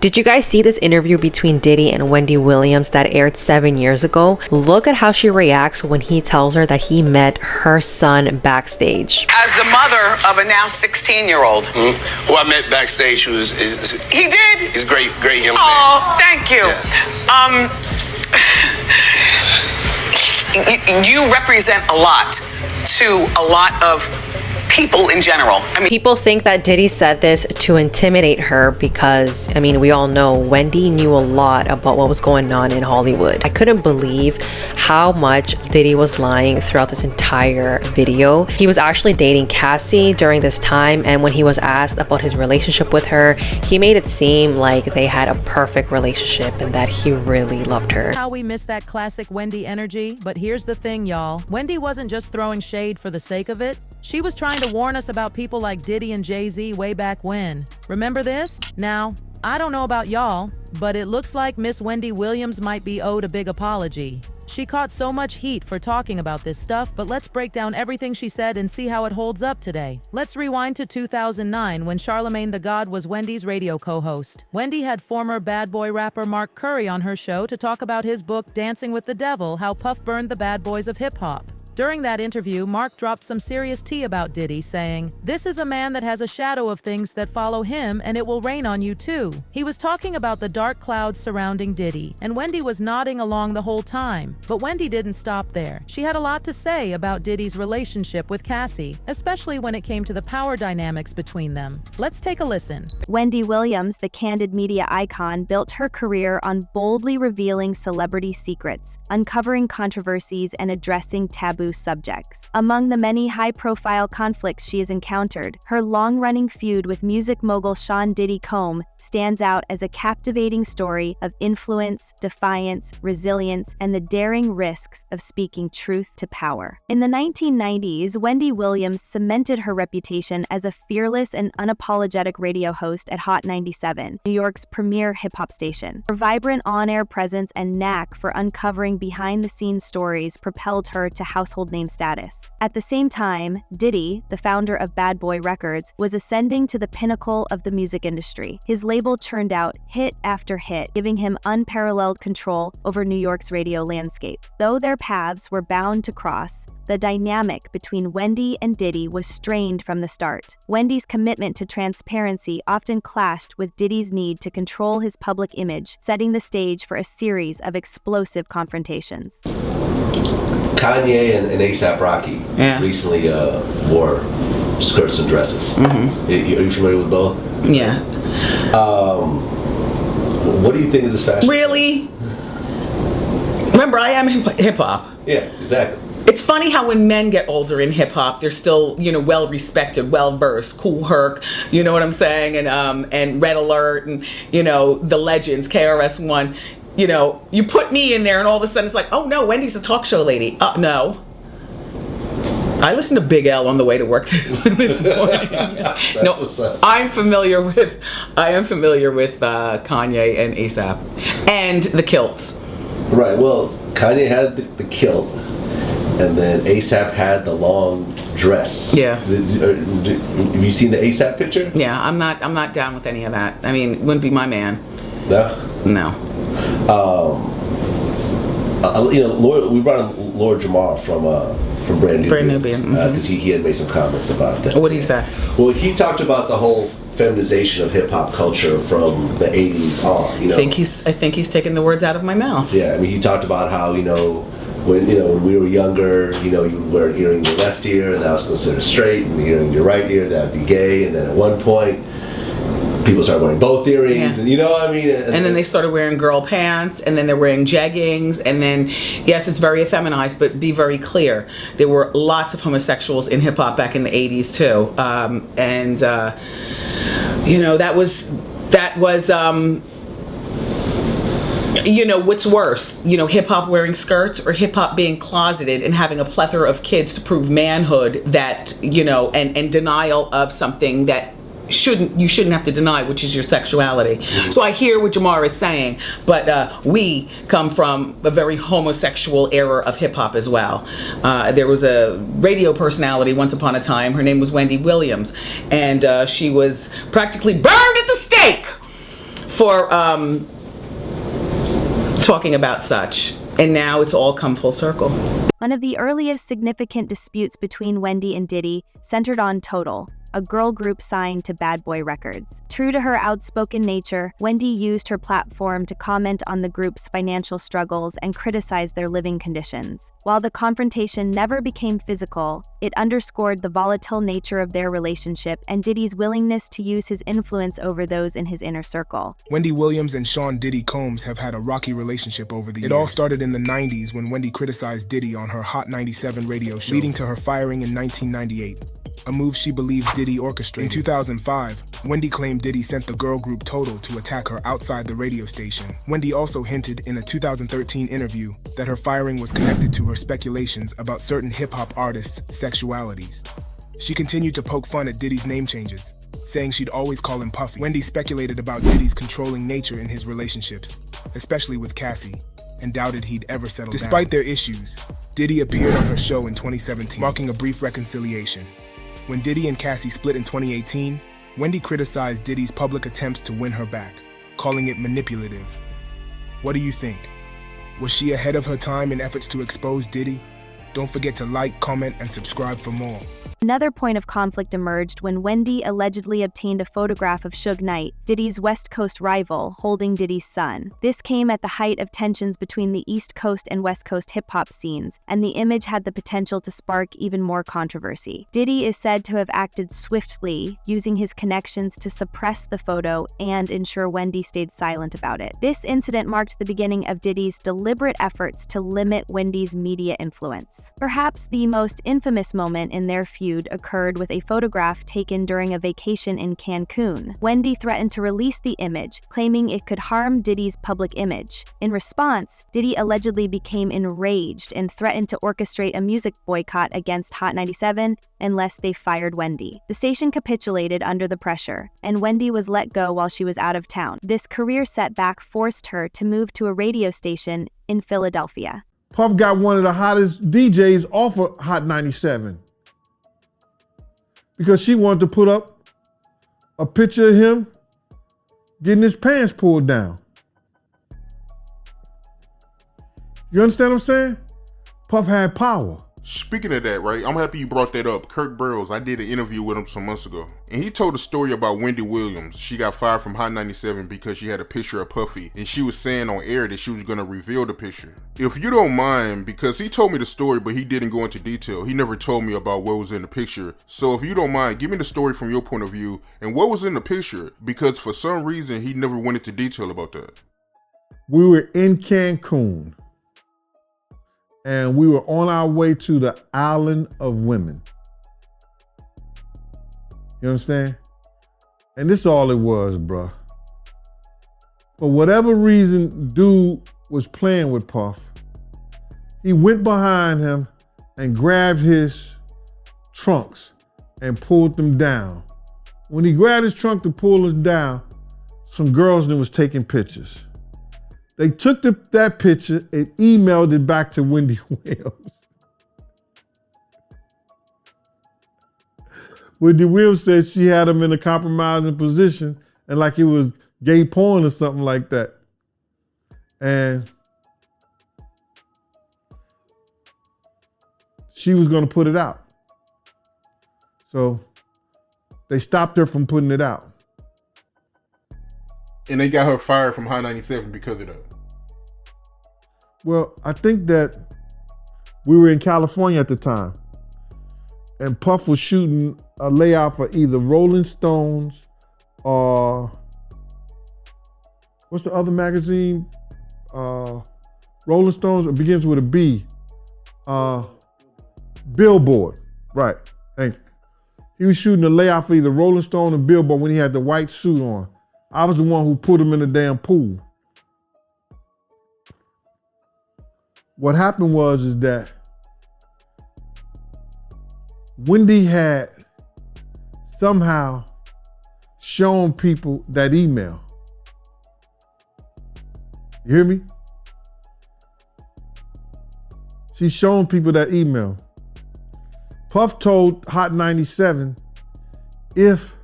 Did you guys see this interview between Diddy and Wendy Williams that aired 7 years ago? Look at how she reacts when he tells her that he met her son backstage. As the mother of a now 16-year-old. Who I met backstage, he did? He's a great young man. Oh, thank you. Yeah. You represent a lot to a lot of people in general. I mean, people think that Diddy said this to intimidate her because, I mean, we all know Wendy knew a lot about what was going on in Hollywood. I couldn't believe how much Diddy was lying throughout this entire video. He was actually dating Cassie during this time, and when he was asked about his relationship with her, he made it seem like they had a perfect relationship and that he really loved her. How we miss that classic Wendy energy, but here's the thing, y'all. Wendy wasn't just throwing shade for the sake of it. She was trying to warn us about people like Diddy and Jay-Z way back when. Remember this? Now, I don't know about y'all, but it looks like Miss Wendy Williams might be owed a big apology. She caught so much heat for talking about this stuff, but let's break down everything she said and see how it holds up today. Let's rewind to 2009 when Charlemagne the God was Wendy's radio co-host. Wendy had former bad boy rapper Mark Curry on her show to talk about his book Dancing with the Devil, How Puff Burned the Bad Boys of Hip Hop. During that interview, Mark dropped some serious tea about Diddy, saying, "This is a man that has a shadow of things that follow him, and it will rain on you too." He was talking about the dark clouds surrounding Diddy, and Wendy was nodding along the whole time. But Wendy didn't stop there. She had a lot to say about Diddy's relationship with Cassie, especially when it came to the power dynamics between them. Let's take a listen. Wendy Williams, the candid media icon, built her career on boldly revealing celebrity secrets, uncovering controversies, and addressing taboo subjects. Among the many high-profile conflicts she has encountered, her long-running feud with music mogul Sean Diddy Combs stands out as a captivating story of influence, defiance, resilience, and the daring risks of speaking truth to power. In the 1990s, Wendy Williams cemented her reputation as a fearless and unapologetic radio host at Hot 97, New York's premier hip-hop station. Her vibrant on-air presence and knack for uncovering behind-the-scenes stories propelled her to household name status. At the same time, Diddy, the founder of Bad Boy Records, was ascending to the pinnacle of the music industry. His label churned out hit after hit, giving him unparalleled control over New York's radio landscape. Though their paths were bound to cross, the dynamic between Wendy and Diddy was strained from the start. Wendy's commitment to transparency often clashed with Diddy's need to control his public image, setting the stage for a series of explosive confrontations. Kanye and A$AP Rocky recently wore skirts and dresses. Are you familiar with both? Yeah. What do you think of this fashion? Really? Remember, I am hip hop. Yeah, exactly. It's funny how when men get older in hip hop, they're still, well respected, well versed, Cool Herc, you know what I'm saying, and Red Alert, and the legends, KRS-One. You put me in there, and all of a sudden it's like, oh no, Wendy's a talk show lady. No. I listened to Big L on the way to work this morning. No, I am familiar with Kanye and A$AP and the kilts. Right. Well, Kanye had the kilt, and then A$AP had the long dress. Yeah. Have you seen the A$AP picture? Yeah, I'm not down with any of that. I mean, wouldn't be my man. No. We brought in Lord Jamar from Brand New because he had made some comments about that. What did he say? Well, he talked about the whole feminization of hip hop culture from the 80s on. I think he's taking the words out of my mouth. Yeah, I mean, he talked about how when we were younger, you wear an ear in your left ear, and that was considered straight, and the ear in your right ear, that would be gay, and then at one point, people started wearing both earrings, and and then they started wearing girl pants, and then they're wearing jeggings, and then, yes, it's very effeminized, but be very clear, there were lots of homosexuals in hip hop back in the 80s too, that was what's worse, hip hop wearing skirts or hip hop being closeted and having a plethora of kids to prove manhood that, and denial of something that you shouldn't have to deny, which is your sexuality. So I hear what Jamar is saying, but we come from a very homosexual era of hip hop as well. There was a radio personality once upon a time. Her name was Wendy Williams, and she was practically burned at the stake for talking about such. And now it's all come full circle. One of the earliest significant disputes between Wendy and Diddy centered on Total, a girl group signed to Bad Boy Records. True to her outspoken nature, Wendy used her platform to comment on the group's financial struggles and criticize their living conditions. While the confrontation never became physical, it underscored the volatile nature of their relationship and Diddy's willingness to use his influence over those in his inner circle. Wendy Williams and Sean Diddy Combs have had a rocky relationship over the years. It all started in the 90s when Wendy criticized Diddy on her Hot 97 radio show, leading to her firing in 1998. A move she believes Diddy orchestrated. In 2005, Wendy claimed Diddy sent the girl group Total to attack her outside the radio station. Wendy also hinted in a 2013 interview that her firing was connected to her speculations about certain hip-hop artists' sexualities. She continued to poke fun at Diddy's name changes, saying she'd always call him Puffy. Wendy speculated about Diddy's controlling nature in his relationships, especially with Cassie, and doubted he'd ever settle down. Despite their issues, Diddy appeared on her show in 2017, marking a brief reconciliation. When Diddy and Cassie split in 2018, Wendy criticized Diddy's public attempts to win her back, calling it manipulative. What do you think? Was she ahead of her time in efforts to expose Diddy? Don't forget to like, comment, and subscribe for more. Another point of conflict emerged when Wendy allegedly obtained a photograph of Suge Knight, Diddy's West Coast rival, holding Diddy's son. This came at the height of tensions between the East Coast and West Coast hip-hop scenes, and the image had the potential to spark even more controversy. Diddy is said to have acted swiftly, using his connections to suppress the photo and ensure Wendy stayed silent about it. This incident marked the beginning of Diddy's deliberate efforts to limit Wendy's media influence. Perhaps the most infamous moment in their feud occurred with a photograph taken during a vacation in Cancun. Wendy threatened to release the image, claiming it could harm Diddy's public image. In response, Diddy allegedly became enraged and threatened to orchestrate a music boycott against Hot 97 unless they fired Wendy. The station capitulated under the pressure, and Wendy was let go while she was out of town. This career setback forced her to move to a radio station in Philadelphia. Puff got one of the hottest DJs off of Hot 97 because she wanted to put up a picture of him getting his pants pulled down. You understand what I'm saying? Puff had power. Speaking of that, right, I'm happy you brought that up. Kirk Burrows, I did an interview with him some months ago, and he told a story about Wendy Williams. She got fired from Hot 97 because she had a picture of Puffy, and she was saying on air that she was going to reveal the picture. If you don't mind, because he told me the story, but he didn't go into detail. He never told me about what was in the picture. So if you don't mind, give me the story from your point of view, and what was in the picture, because for some reason, he never went into detail about that. We were in Cancun, and we were on our way to the Island of Women. You understand? And this is all it was, bruh. For whatever reason, dude was playing with Puff. He went behind him and grabbed his trunks and pulled them down. When he grabbed his trunk to pull us down, some girls that was taking pictures. They took that picture and emailed it back to Wendy Williams. Wendy Williams said she had him in a compromising position and like it was gay porn or something like that. And she was going to put it out. So they stopped her from putting it out. And they got her fired from Hot 97 because of that. Well, I think that we were in California at the time, and Puff was shooting a layout for either Rolling Stones or what's the other magazine? Rolling Stones, it begins with a B. Billboard, right, thank you. He was shooting a layout for either Rolling Stone or Billboard when he had the white suit on. I was the one who put him in the damn pool. What happened was that Wendy had somehow shown people that email. You hear me? She's shown people that email. Puff told Hot 97 if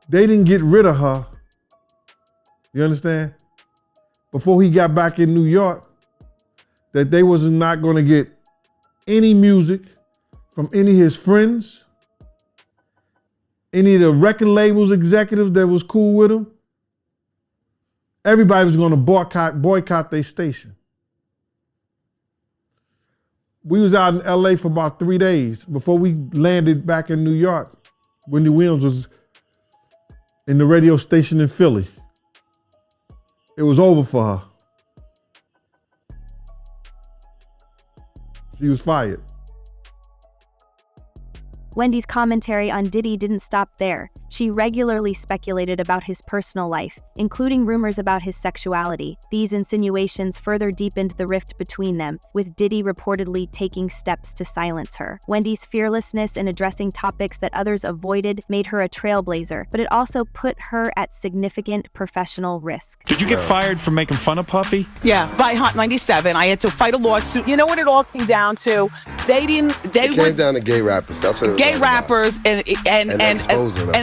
they didn't get rid of her, You understand? Before he got back in New York, that they was not gonna get any music from any of his friends, any of the record labels executives that was cool with him. Everybody was gonna boycott their station. We was out in LA for about 3 days before we landed back in New York. Wendy Williams was in the radio station in Philly. It was over for her. She was fired. Wendy's commentary on Diddy didn't stop there. She regularly speculated about his personal life, including rumors about his sexuality. These insinuations further deepened the rift between them, with Diddy reportedly taking steps to silence her. Wendy's fearlessness in addressing topics that others avoided made her a trailblazer, but it also put her at significant professional risk. Did you get fired for making fun of Puffy? Yeah, by Hot 97, I had to fight a lawsuit. You know what it all came down to? It came down to gay rappers. That's what it was. Gay rappers and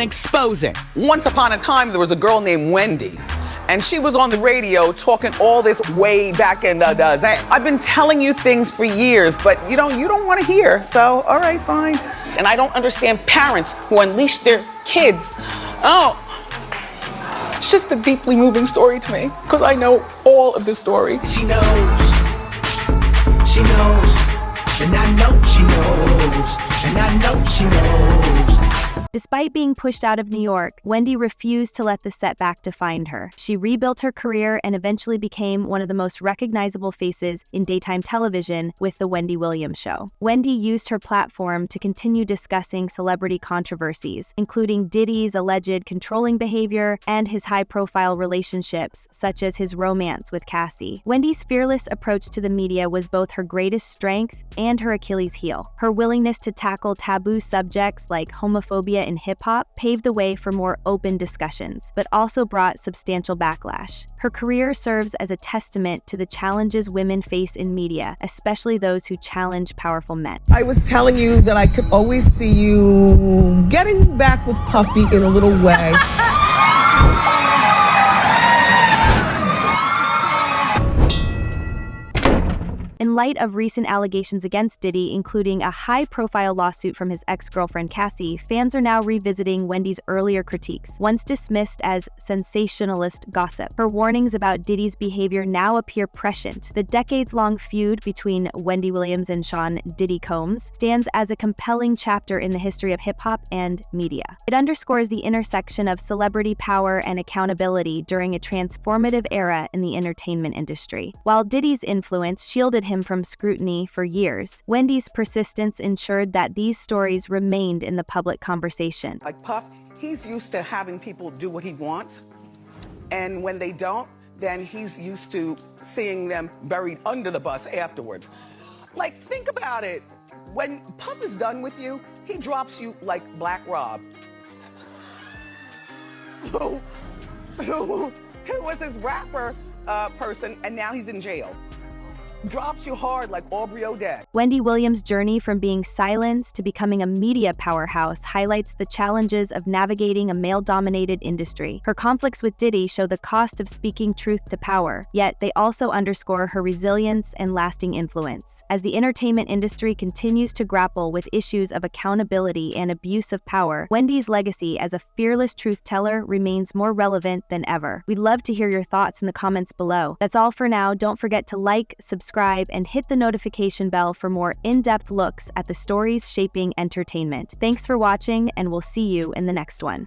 exposing. Once upon a time, there was a girl named Wendy, and she was on the radio talking all this way back in the days. I've been telling you things for years, but you don't want to hear. So, all right, fine. And I don't understand parents who unleash their kids. Oh, it's just a deeply moving story to me because I know all of the story. She knows, and I know she knows, and I know she knows. Despite being pushed out of New York, Wendy refused to let the setback define her. She rebuilt her career and eventually became one of the most recognizable faces in daytime television with The Wendy Williams Show. Wendy used her platform to continue discussing celebrity controversies, including Diddy's alleged controlling behavior and his high-profile relationships, such as his romance with Cassie. Wendy's fearless approach to the media was both her greatest strength and her Achilles heel. Her willingness to tackle taboo subjects like homophobia in hip-hop paved the way for more open discussions, but also brought substantial backlash. Her career serves as a testament to the challenges women face in media, especially those who challenge powerful men. I was telling you that I could always see you getting back with Puffy in a little way. In light of recent allegations against Diddy, including a high-profile lawsuit from his ex-girlfriend Cassie, fans are now revisiting Wendy's earlier critiques, once dismissed as sensationalist gossip. Her warnings about Diddy's behavior now appear prescient. The decades-long feud between Wendy Williams and Sean Diddy Combs stands as a compelling chapter in the history of hip-hop and media. It underscores the intersection of celebrity power and accountability during a transformative era in the entertainment industry. While Diddy's influence shielded him from scrutiny for years, Wendy's persistence ensured that these stories remained in the public conversation. Like Puff, he's used to having people do what he wants, and when they don't, then he's used to seeing them buried under the bus afterwards. Like, think about it. When Puff is done with you, he drops you like Black Rob, who was his rapper person, and now he's in jail. Drops you hard like Aubrey O'Day. Wendy Williams' journey from being silenced to becoming a media powerhouse highlights the challenges of navigating a male-dominated industry. Her conflicts with Diddy show the cost of speaking truth to power, yet they also underscore her resilience and lasting influence. As the entertainment industry continues to grapple with issues of accountability and abuse of power, Wendy's legacy as a fearless truth teller remains more relevant than ever. We'd love to hear your thoughts in the comments below. That's all for now. Don't forget to like, subscribe, and hit the notification bell for more in-depth looks at the stories shaping entertainment. Thanks for watching, and we'll see you in the next one.